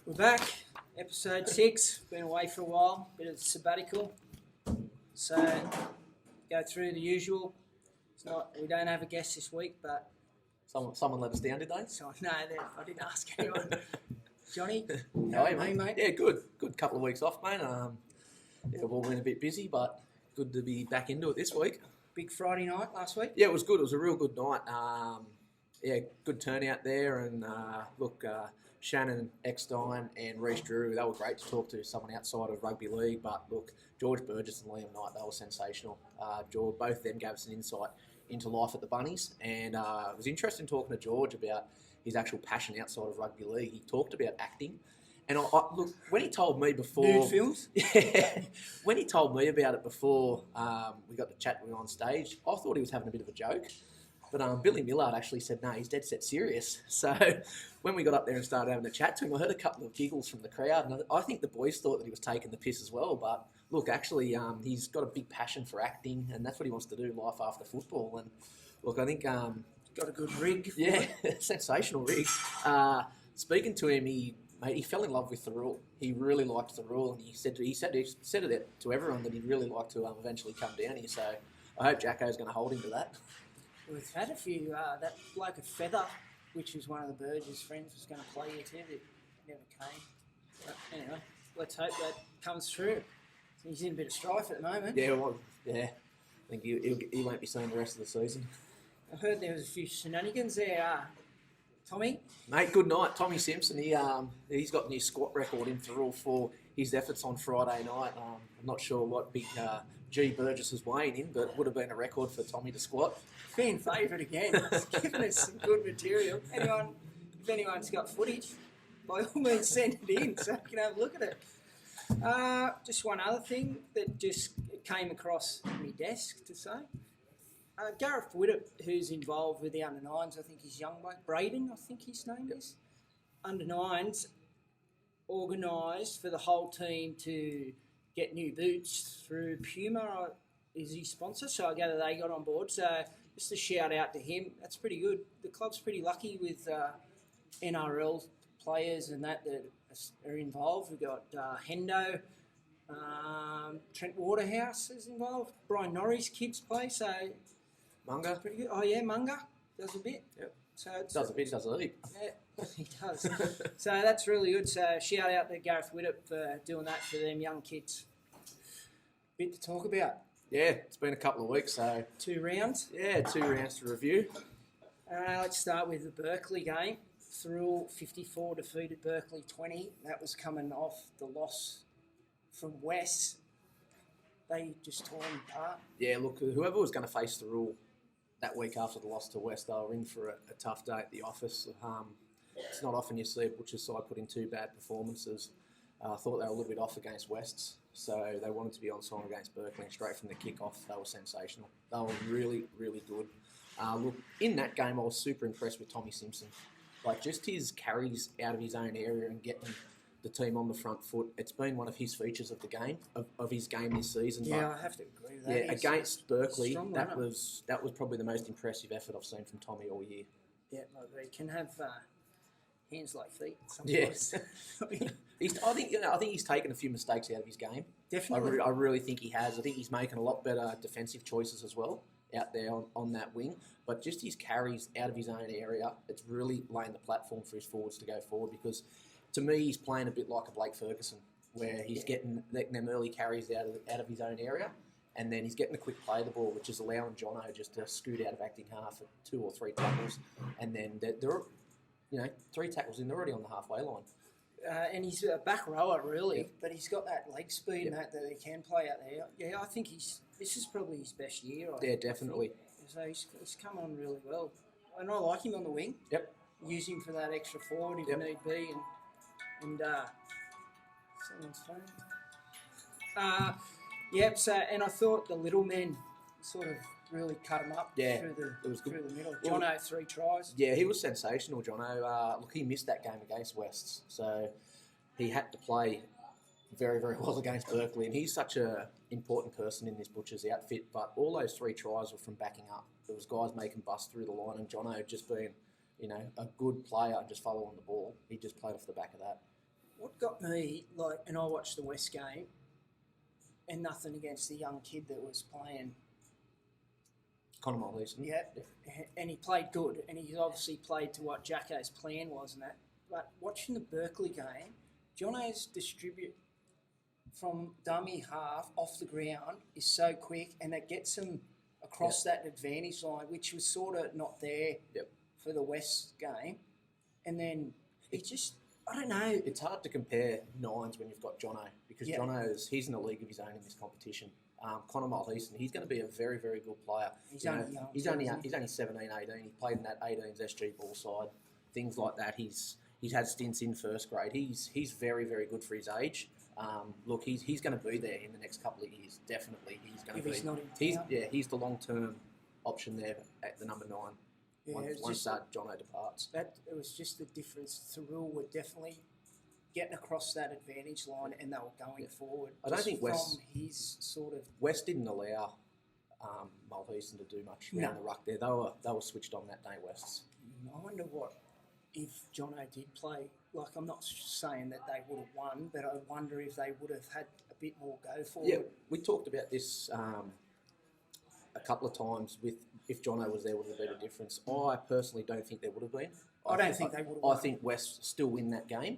We're back, episode 6. Been away for a while, bit of sabbatical. So, go through the usual. We don't have a guest this week, but Someone let us down, did they? so no, I didn't ask anyone. Johnny, How are you, mate? mate? Yeah, good. Good couple of weeks off, mate. We've all been a bit busy, but good to be back into it this week. Big Friday night last week. Yeah, it was good. It was a real good night. Good turnout there, and Shannon Eckstein and Reece Drew, they were great to talk to, someone outside of rugby league. But look, George Burgess and Liam Knight, they were sensational. George, both of them gave us an insight into life at the Bunnies, and it was interesting talking to George about his actual passion outside of rugby league. He talked about acting, and look, when he told me before, Nude films. Yeah, when he told me about it before we got to chat with him on stage, I thought he was having a bit of a joke. But Billy Millard actually said, no, he's dead set serious. So when we got up there and started having a chat to him, I heard a couple of giggles from the crowd. And I think the boys thought that he was taking the piss as well. But look, actually, he's got a big passion for acting, and that's what he wants to do, life after football. And look, I think... got a good rig. Yeah, sensational rig. Speaking to him, he fell in love with the rule. He really liked the rule, and he said it to everyone that he'd really like to eventually come down here. So I hope Jacko's going to hold him to that. We've had a few. That bloke of Feather, which was one of the Burgess friends, was going to play here too, but never came. But anyway, let's hope that comes through. He's in a bit of strife at the moment. Yeah, well, yeah. I think he won't be seeing the rest of the season. I heard there was a few shenanigans there. Tommy? Mate, good night. Tommy Simpson, he's got a new squat record in Thurrool for his efforts on Friday night. I'm not sure what big G Burgess was weighing in, but it would have been a record for Tommy to squat. Fan favourite again. He's given us some good material. If anyone's got footage, by all means send it in so we can have a look at it. Just one other thing that just came across my desk to say. Gareth Widdop, who's involved with the under-9s, I think he's young bloke, Braden, I think his name is, under-9s, organised for the whole team to get new boots through Puma, is his sponsor, so I gather they got on board. So just a shout out to him. That's pretty good. The club's pretty lucky with NRL players and that are involved. We've got Hendo, Trent Waterhouse is involved. Brian Norris' kids play, so... Munga? Pretty good. Oh, yeah, Munga does a bit. Yep. So Does a bit, does a heap. Yeah, he does. So that's really good. So shout out to Gareth Widdop for doing that for them young kids. Bit to talk about. Yeah, it's been a couple of weeks, so... 2 rounds. Yeah, 2 rounds to review. Let's start with the Berkeley game. Thurrool 54 defeated Berkeley 20. That was coming off the loss from West. They just tore them apart. Yeah, look, whoever was going to face the rule that week after the loss to West, they were in for a tough day at the office. It's not often you see a Butchers side put in 2 bad performances. I thought they were a little bit off against Wests, so they wanted to be on song against Berkeley, and straight from the kick-off, they were sensational. They were really, really good. Look, in that game, I was super impressed with Tommy Simpson. Like, just his carries out of his own area and getting the team on the front foot. It's been one of his features of the game, of his game this season. Yeah, but I have to agree with that. yeah, against Berkeley, that runner. was probably the most impressive effort I've seen from Tommy all year. Yeah, like they can have hands like feet Yes. sometimes. I think he's taken a few mistakes out of his game. Definitely. I really think he has. I think he's making a lot better defensive choices as well out there on that wing. But just his carries out of his own area, it's really laying the platform for his forwards to go forward, because to me he's playing a bit like a Blake Ferguson, where he's getting them early carries out of his own area, and then he's getting a quick play of the ball, which is allowing Jono just to scoot out of acting half at 2 or 3 tackles, and then they're 3 tackles in, they're already on the halfway line. And he's a back rower, really, Yep. but he's got that leg speed and that he can play out there. Yeah, I think this is probably his best year. Yeah, definitely. So he's come on really well. And I like him on the wing. Yep. Use him for that extra forward if Yep. need be. And someone's phone. Yep, so, and I thought the little men sort of really cut him up Yeah, through it was good. the middle. Well, Jono, 3 tries. Yeah, he was sensational, Jono. Look, he missed that game against Wests, so he had to play very, very well against Berkeley, and he's such a important person in this Butchers outfit. But all those 3 tries were from backing up. There was guys making busts through the line, and Jono just being, a good player and just following the ball. He just played off the back of that. What got me, like, and I watched the West game, and nothing against the young kid that was playing. Conor Mollison. Yeah, and he played good, and he obviously played to what Jacko's plan was and that. But watching the Berkeley game, Jono's distribute from dummy half off the ground is so quick, and that gets him across that advantage line, which was sort of not there for the West game. And then it just, I don't know. It's hard to compare nines when you've got Jono, because he's in a league of his own in this competition. Conor Mollison, he's going to be a very, very good player. He's only young. He's only 17, 18. He played in that 18s SG ball side, things like that. He's had stints in first grade. He's very, very good for his age. Look, he's going to be there in the next couple of years. Definitely, he's going to be. He's not in town. He's the long-term option there at the number 9. Yeah, once Jono departs. It was just the difference. Thurul were definitely getting across that advantage line, and they were going forward. I don't think West from his sort of West didn't allow Mollison to do much around the ruck there. They were switched on that day, Wests. I wonder what if Jono did play. Like, I'm not saying that they would have won, but I wonder if they would have had a bit more go forward. Yeah, we talked about this a couple of times with if Jono was there, would have been a difference. I personally don't think there would have been. I don't think they would have won. I think West still win that game.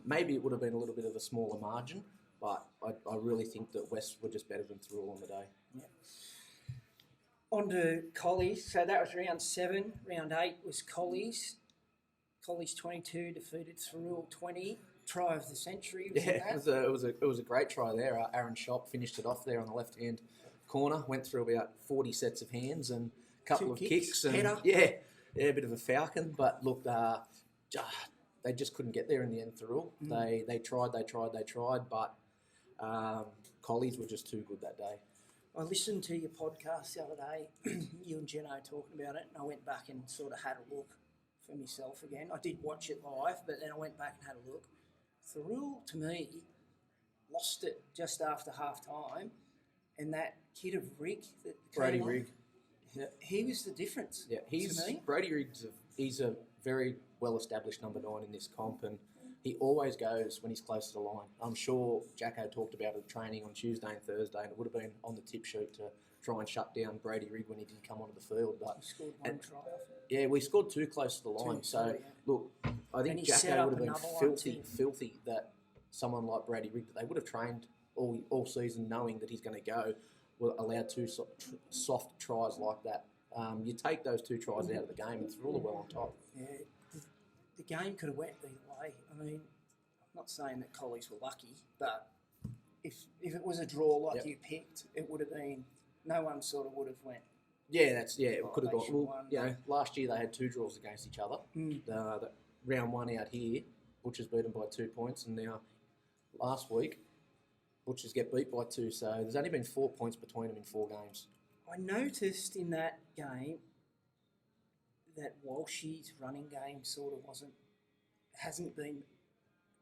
Maybe it would have been a little bit of a smaller margin, but I really think that West were just better than Thurul on the day. Yeah. On to Collies. So that was round 7. Round 8 was Collies. Collies 22 defeated Thurul 20. Try of the century. It was a great try there. Aaron Shop finished it off there on the left hand corner. Went through about 40 sets of hands and a couple of kicks and header. a bit of a falcon. But look, they just couldn't get there in the end. Thurul. They tried, but Collies were just too good that day. I listened to your podcast the other day, you and Jeno talking about it, and I went back and sort of had a look for myself again. I did watch it live, but then I went back and had a look. Thurul, to me, lost it just after half time, and that kid of Rigg, Brady Rigg, he was the difference. Yeah, Brady Riggs. He's a very well-established number 9 in this comp, and he always goes when he's close to the line. I'm sure Jacko talked about it at training on Tuesday and Thursday, and it would have been on the tip sheet to try and shut down Brady Rigg when he didn't come onto the field. But he scored one try off it. Yeah, we scored 2 close to the line. Look, I think Jacko would have been filthy that someone like Brady Rigg, that they would have trained all season knowing that he's going to go, will allow 2 soft tries like that. You take those 2 tries out of the game, and Thurul well on top. Yeah, the game could have went either way. I mean, I'm not saying that Collies were lucky, but if it was a draw like you picked, it would have been, no one sort of would have went. Yeah, it could have gone. Well, last year they had 2 draws against each other. The round 1 out here, Butchers beat them by 2 points, and now last week, Butchers get beat by 2. So there's only been 4 points between them in 4 games. I noticed in that game that Walshy's running game sort of hasn't been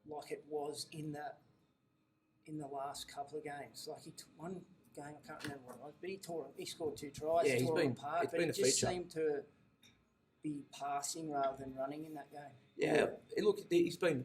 like it was in the last couple of games. Like he took one game, I can't remember what it was, but he scored 2 tries. Yeah, he's been apart, but been a feature. Just feature. seemed to be passing rather than running in that game. Yeah, look, he's been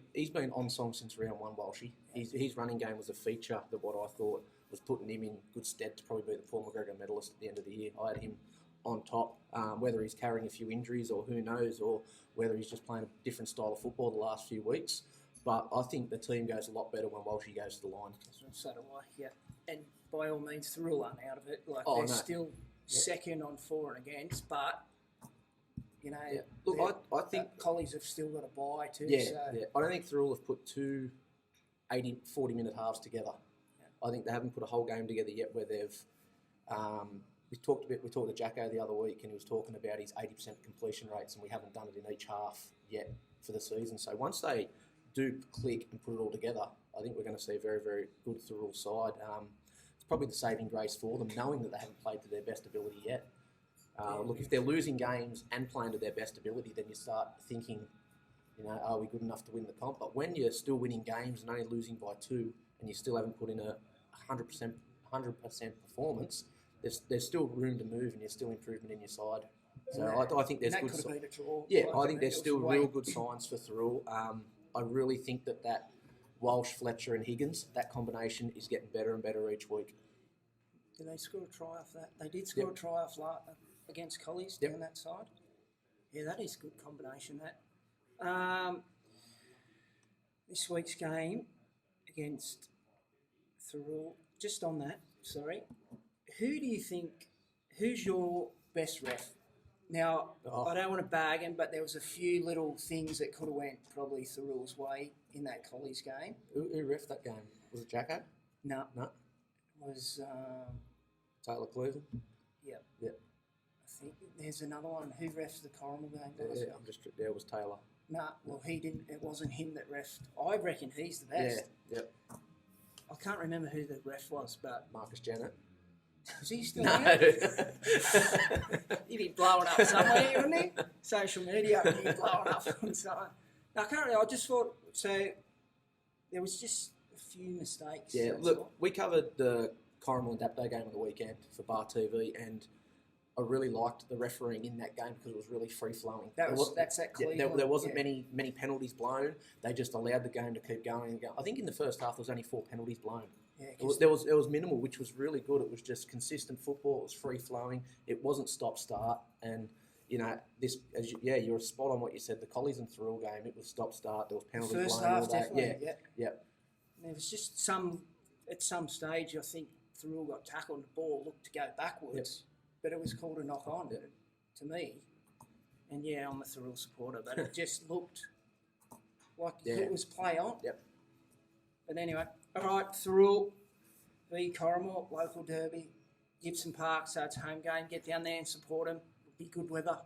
on song since round 1, Walshy. His running game was a feature that what I thought was putting him in good stead to probably be the Paul McGregor medalist at the end of the year. I had him on top, whether he's carrying a few injuries or who knows, or whether he's just playing a different style of football the last few weeks. But I think the team goes a lot better when Walshy goes to the line. So do I, yeah. And by all means, Thurul aren't out of it. Like they're still second on for and against, but you know, look, I think Collies have still got a bye too. I don't think Thurul have put 2 40-minute halves together. I think they haven't put a whole game together yet where they've. We talked to Jacko the other week, and he was talking about his 80% completion rates, and we haven't done it in each half yet for the season. So once they do click and put it all together, I think we're going to see a very, very good Thurul side. It's probably the saving grace for them, knowing that they haven't played to their best ability yet. Look, if they're losing games and playing to their best ability, then you start thinking, are we good enough to win the comp? But when you're still winning games and only losing by 2, and you still haven't put in a 100% performance, there's still room to move, and there's still improvement in your side. So I think there's good. Been a draw. Yeah, I think there's still real good signs for Thurul. I really think that Walsh, Fletcher, and Higgins. That combination is getting better and better each week. Did they score a try off that? They did score a try off against Collies down that side. Yeah, that is a good combination, that. This week's game against Thurrool, just on that, sorry, who do you think, who's your best ref? Now, I don't want to bag him, but there was a few little things that could have went probably Thurrool's way in that Collies game. Who ref that game? Was it Jacko? No. No. It was... Taylor Cleveland? Yeah. Yeah. I think there's another one. Who refs the Coronel game? Yeah, it was Taylor. No, well, he didn't. It wasn't him that refed. I reckon he's the best. Yeah, yep. I can't remember who the ref was, but... Marcus Janet. Is he still No. here? He'd be blowing up somewhere, wouldn't he? Social media, he'd be blowing up on something. No, I can't remember. I just thought... So, there was just a few mistakes. Yeah, look, we covered the Corrimal and Dapto game on the weekend for Bar TV, and I really liked the refereeing in that game because it was really free-flowing. That's that Cleveland. There wasn't many penalties blown. They just allowed the game to keep going and going. I think in the first half there was only 4 penalties blown. Yeah, There was minimal, which was really good. It was just consistent football. It was free-flowing. It wasn't stop-start. And, you know, you're spot on what you said. The Collies and Thurrool game, it was stop-start. There was penalties blown. First half, definitely. Yeah. There was just at some stage, I think Thurrool got tackled and the ball looked to go backwards, but it was called a knock-on to me. And, yeah, I'm a Thurrool supporter, but it just looked like it was play on. Yep. But anyway, all right, Thurrool v Corrimal, local derby, Gibson Park, so it's home game. Get down there and support them. It'll be good weather.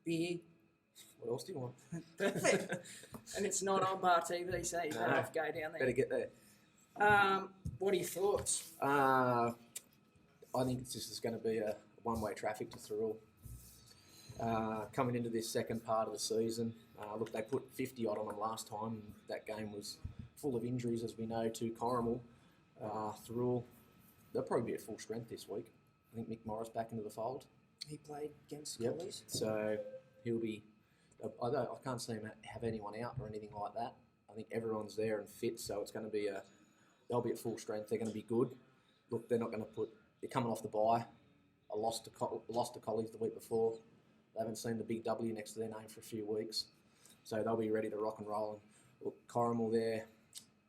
Beer. What else do you want? Perfect. And it's not on Bar TV, so you don't have to go down there. Better get there. What are your thoughts? I think this is going to be a one-way traffic to Thurrool. Coming into this second part of the season, look, they put 50 odd on them last time. And that game was full of injuries, as we know, to Corrimal. Thurrool, they'll probably be at full strength this week. I think Mick Morris back into the fold. He played against Yep. Collies. So he'll be. I can't see him have anyone out or anything like that. I think everyone's there and fit, so it's going to be they'll be at full strength. They're going to be good. Look, they're not going to put. They're coming off the bye. A loss to Collies the week before. They haven't seen the big W next to their name for a few weeks, so they'll be ready to rock and roll. And look, Corrimal there,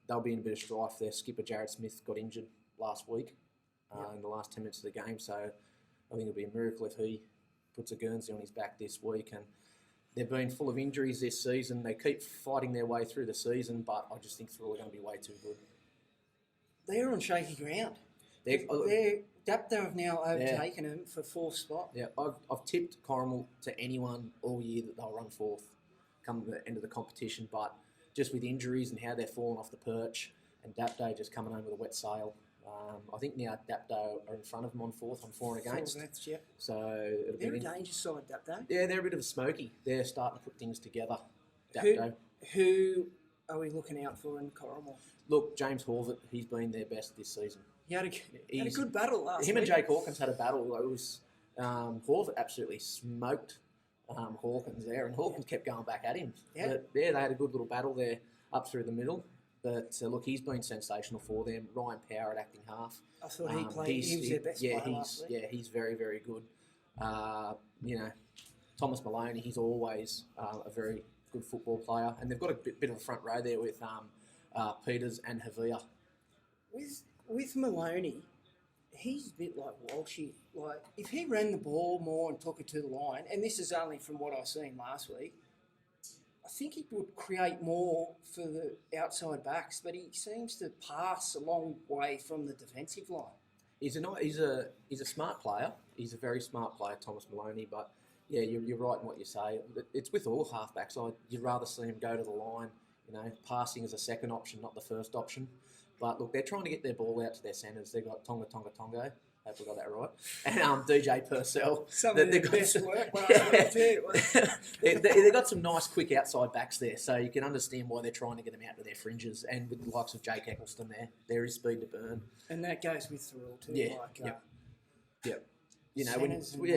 they'll be in a bit of strife. Their skipper Jared Smith got injured last week in the last 10 minutes of the game, so I think it'll be a miracle if he puts a Guernsey on his back this week. And they've been full of injuries this season. They keep fighting their way through the season, but I just think Thurrool are going to be way too good. They're on shaky ground. Dapto have now overtaken them for 4th spot. Yeah, I've tipped Corrimal to anyone all year that they'll run 4th come the end of the competition, but just with injuries and how they're falling off the perch and Dapto just coming home with a wet sail, I think now Dapto are in front of them on 4th on 4 and against. So they're a danger side, Dapto. Yeah, they're a bit of a smoky. They're starting to put things together. Dapto. Who are we looking out for in Corrimal? Look, James Horvath, he's been their best this season. He had a good battle last week. Him and Jake Hawkins had a battle. It was Horvath absolutely smoked Hawkins there, and Hawkins kept going back at him. Yeah. But, they had a good little battle there up through the middle. But look, he's been sensational for them. Ryan Power at acting half. I thought he played. He was their best player last week. Yeah, he's very, very good. Thomas Maloney, he's always a very good football player, and they've got a bit of a front row there with Peters and Havia. With Maloney, he's a bit like Walshy. Like, if he ran the ball more and took it to the line, and this is only from what I've seen last week, I think he would create more for the outside backs, but he seems to pass a long way from the defensive line. He's a smart player. He's a very smart player, Thomas Maloney. But yeah, you're right in what you say. It's with all halfbacks. You'd rather see him go to the line. Passing is a second option, not the first option. But look, they're trying to get their ball out to their centres. They've got Tonga. I hope I got that right. And DJ Purcell. Some of their best work last week too. They've got some nice quick outside backs there, so you can understand why they're trying to get them out to their fringes. And with the likes of Jake Eccleston there is speed to burn. And that goes with Thurrool too. Yeah, yep.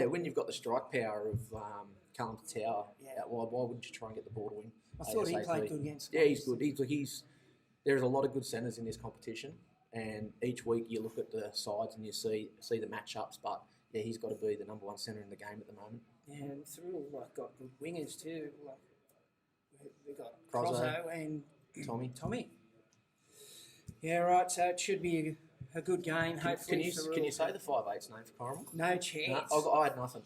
When you've got the strike power of Callum Tower, why wouldn't you try and get the ball to him? I thought he played good against. Yeah, he's good. there's a lot of good centres in this competition, and each week you look at the sides and you see the matchups. But yeah, he's got to be the number one centre in the game at the moment. Yeah, and through got good wingers too. We got Crozzo. Crozzo and Tommy. Yeah, right. So it should be a good game. Hopefully, Can you say the 5'8's name for Corrimal? No chance. No, I had nothing.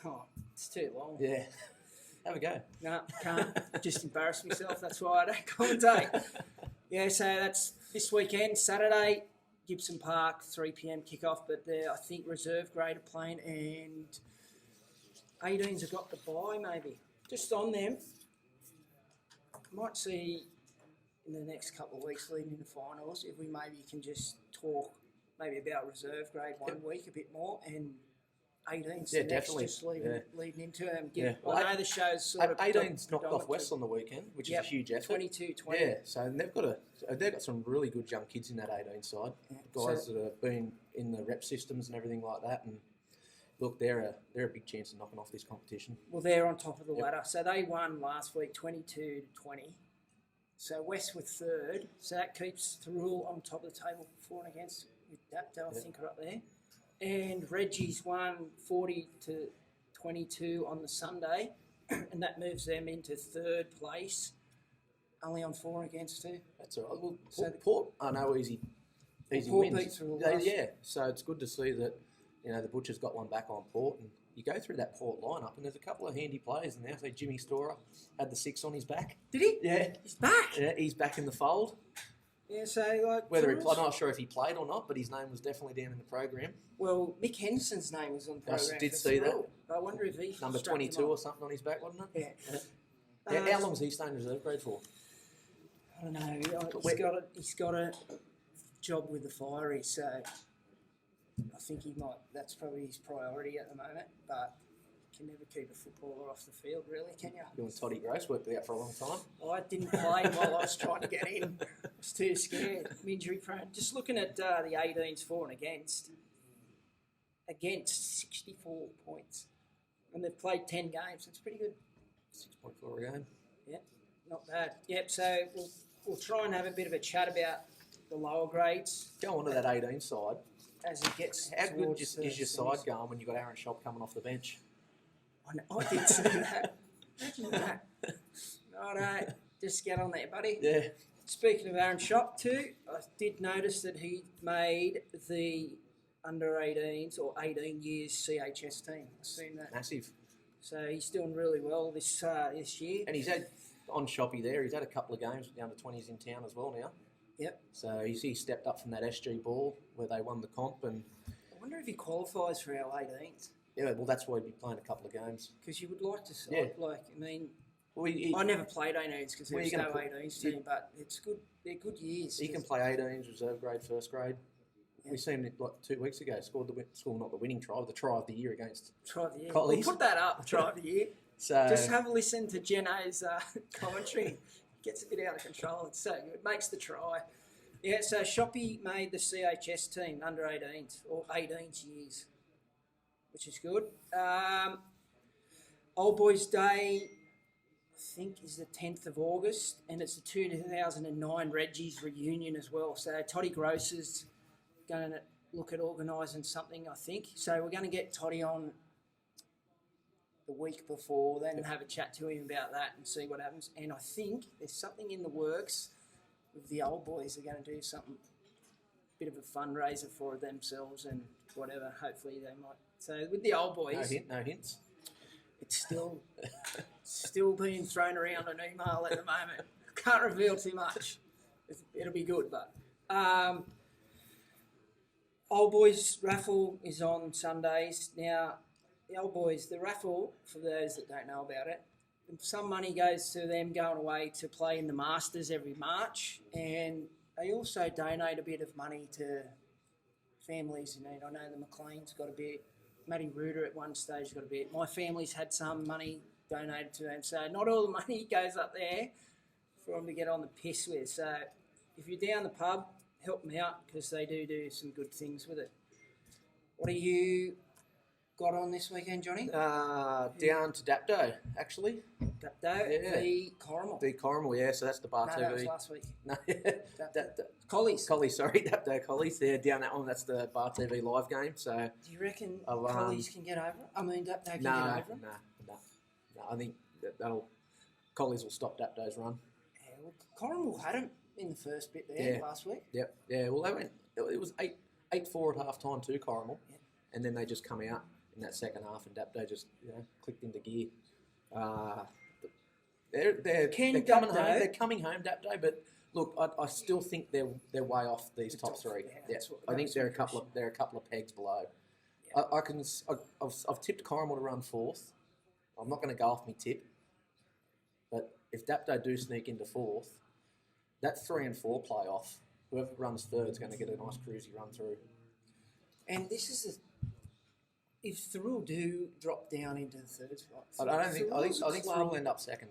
Oh, it's too long. Yeah. Have a go. No, can't. Just embarrass myself. That's why I don't commentate. Yeah, so that's this weekend, Saturday, Gibson Park, 3 p.m. kickoff. But I think reserve grade are playing, and 18s have got the bye maybe. Just on them. Might see in the next couple of weeks leading into finals if we maybe can just talk maybe about reserve grade one week a bit more and 18s. Yeah, definitely. Just leading into them. Well, I know the show's sort of 18's knocked off West on the weekend, which is a huge effort. 22-20. Yeah, so they've got some really good young kids in that 18 side. Yeah. Guys that have been in the rep systems and everything like that. And look, they're a big chance of knocking off this competition. Well, they're on top of the ladder. So they won last week 22-20. So West were third. So that keeps the rule on top of the table for and against with Dapto, I think, are up there. And Reggie's won 40-22 on the Sunday, and that moves them into third place, only on 4 against 2. That's all right. Well, So Port are no easy Port wins. beats the last. Yeah, so it's good to see that the Butchers got one back on Port, and you go through that Port lineup, and there's a couple of handy players in there. So Jimmy Storer had the 6 on his back. Did he? Yeah, He's back. yeah, he's back in the fold. Yeah, so like I'm not sure if he played or not, but his name was definitely down in the program. Well, Mick Henderson's name was on the I program. did for see that. Thrill. I wonder if he Number strapped him 22 on. or something on his back, wasn't it? Yeah. How long's he staying reserve grade for? I don't know. He's got a job with the Fiery, so I think he might. That's probably his priority at the moment. But you can never keep a footballer off the field, really, can you? You and Toddy Gross worked out for a long time. I didn't play while I was trying to get in. I was too scared. I'm injury prone. Just looking at the 18s for and against 64 points, and they've played 10 games. That's pretty good. 6.4 a game. Yeah, not bad. Yep. So we'll try and have a bit of a chat about the lower grades Go on to that 18 side. as it gets. How good towards is the your side semis. going when you got Aaron Shop coming off the bench? I did see that. Imagine that. Righto, just get on there, buddy. Yeah. Speaking of Aaron Shop too, I did notice that he made the under 18s or 18 years CHS team. I've seen that. Massive. So he's doing really well this year. And he's had, on Shoppy there, he's had a couple of games with the under 20s in town as well now. Yep. So he stepped up from that SG ball where they won the comp, and I wonder if he qualifies for our 18s. yeah, well that's why he'd be playing a couple of games. Because you would like to see, Yeah. Well, I never played 18s because Well, there's you're no gonna 18s team, but it's good. They're good years. he can play 18s, reserve grade, first grade. We seen it like 2 weeks ago. Scored not the winning try, the try of the year against. Try of the year. Collies. We'll put that up. Try of the year. So Just have a listen to Jeno's commentary. Gets a bit out of control. It's so good. Makes the try. Yeah, so Shoppy made the CHS team under 18s or 18s years, which is good. Old Boys Day, I think, is the 10th of August, and it's the 2009 Reggie's reunion as well. So Toddy Gross is going to look at organising something, I think. So we're going to get Toddy on the week before, then have a chat to him about that and see what happens. And I think there's something in the works with the Old Boys. They're going to do something, bit of a fundraiser for themselves and whatever. Hopefully they might. So with the Old Boys, no hints. it's still being thrown around an email at the moment. Can't reveal too much. It'll be good, but Old Boys raffle is on Sundays now. The Old Boys, the raffle, for those that don't know about it, some money goes to them going away to play in the Masters every March, and they also donate a bit of money to families in need. I know the McLean's got a bit, Matty Reuter at one stage got a bit. My family's had some money donated to them, so not all the money goes up there for them to get on the piss with. So if you're down the pub, help them out because they do some good things with it. What are you got on this weekend, Johnny? Down to Dapto, actually. Dapto v Corrimal. The Corrimal, yeah, so that's the Bar No, TV. that was last week. No, Collies. Collies, sorry, Dapto Collies. Yeah, down that one, that's the Bar TV live game. So Do you reckon Collies can get over it? I mean, Dapto can get no, over it? no. I think Collies will stop Dapto's run. Yeah, well, Corrimal had him in the first bit there last week. Yep, yeah. Well, they went. It was 8-4 at half time too, Corrimal, and then they just come out in that second half, and Dapto just clicked into gear. They're coming home. They're coming home, Dapto. But look, I still think they're way off these top three. Yeah, I think they're a couple of pegs below. Yeah. I've tipped Corrimal to run fourth. I'm not going to go off my tip, but if Dapto do sneak into fourth, that 3 and 4 playoff, whoever runs third is going to get a nice cruisy run through. And this is if Thuril do drop down into the third spot. I think Thuril will end up second.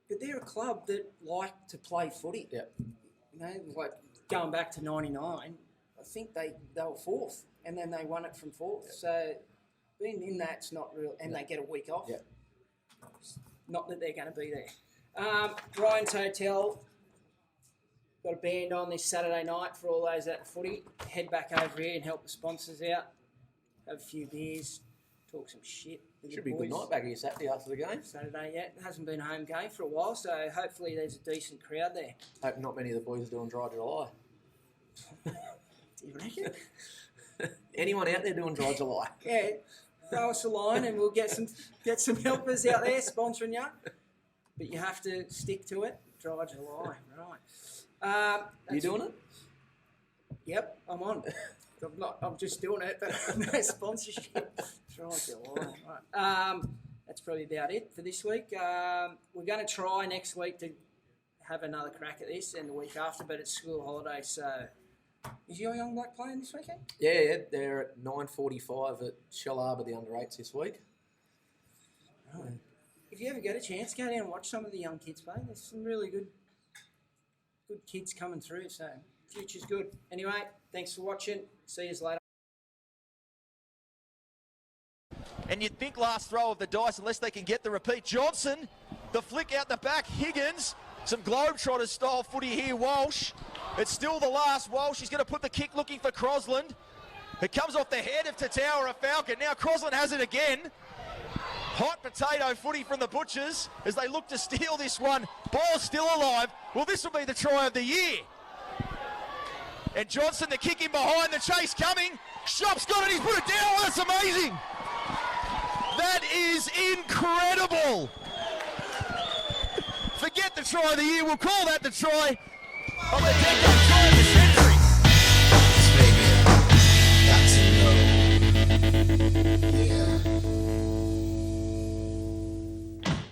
But they're a club that like to play footy. Yeah. You know, like going back to '99, I think they were fourth, and then they won it from fourth. Yeah. So being in that's not real, and they get a week off. Yeah. Not that they're going to be there. Ryan's Hotel got a band on this Saturday night for all those at the footy. Head back over here and help the sponsors out. Have a few beers, talk some shit. Should be a good night back here Saturday after the game. Saturday, yeah. It hasn't been a home game for a while, so hopefully there's a decent crowd there. Hope not many of the boys are doing Dry July. Do you reckon? Anyone out there doing Dry July? Yeah. Throw us a line and we'll get some helpers out there sponsoring you. But you have to stick to it. Dry July, right. You doing it? Yep, I'm on. I'm just doing it, but no sponsorship. Dry July, right. That's probably about it for this week. We're going to try next week to have another crack at this and the week after, but it's school holiday, so... Is your young bloke playing this weekend? Yeah, they're at 9:45 at Shell Harbour, the under-8s this week. Right. If you ever get a chance, go down and watch some of the young kids play. There's some really good kids coming through, so future's good. Anyway, thanks for watching. See you later. And you'd think last throw of the dice, unless they can get the repeat. Johnson, the flick out the back. Higgins, some Globetrotters style footy here. Walsh. It's still the last. Walsh, he's going to put the kick looking for Crosland. It comes off the head of Tatau, a Falcon. Now Crosland has it again. Hot potato footy from the Butchers as they look to steal this one. Ball's still alive. Well, this will be the try of the year. And Johnson, the kick in behind, the chase coming. Shop's got it, he's put it down. Oh, that's amazing. That is incredible. Forget the try of the year. We'll call that the try of the decade.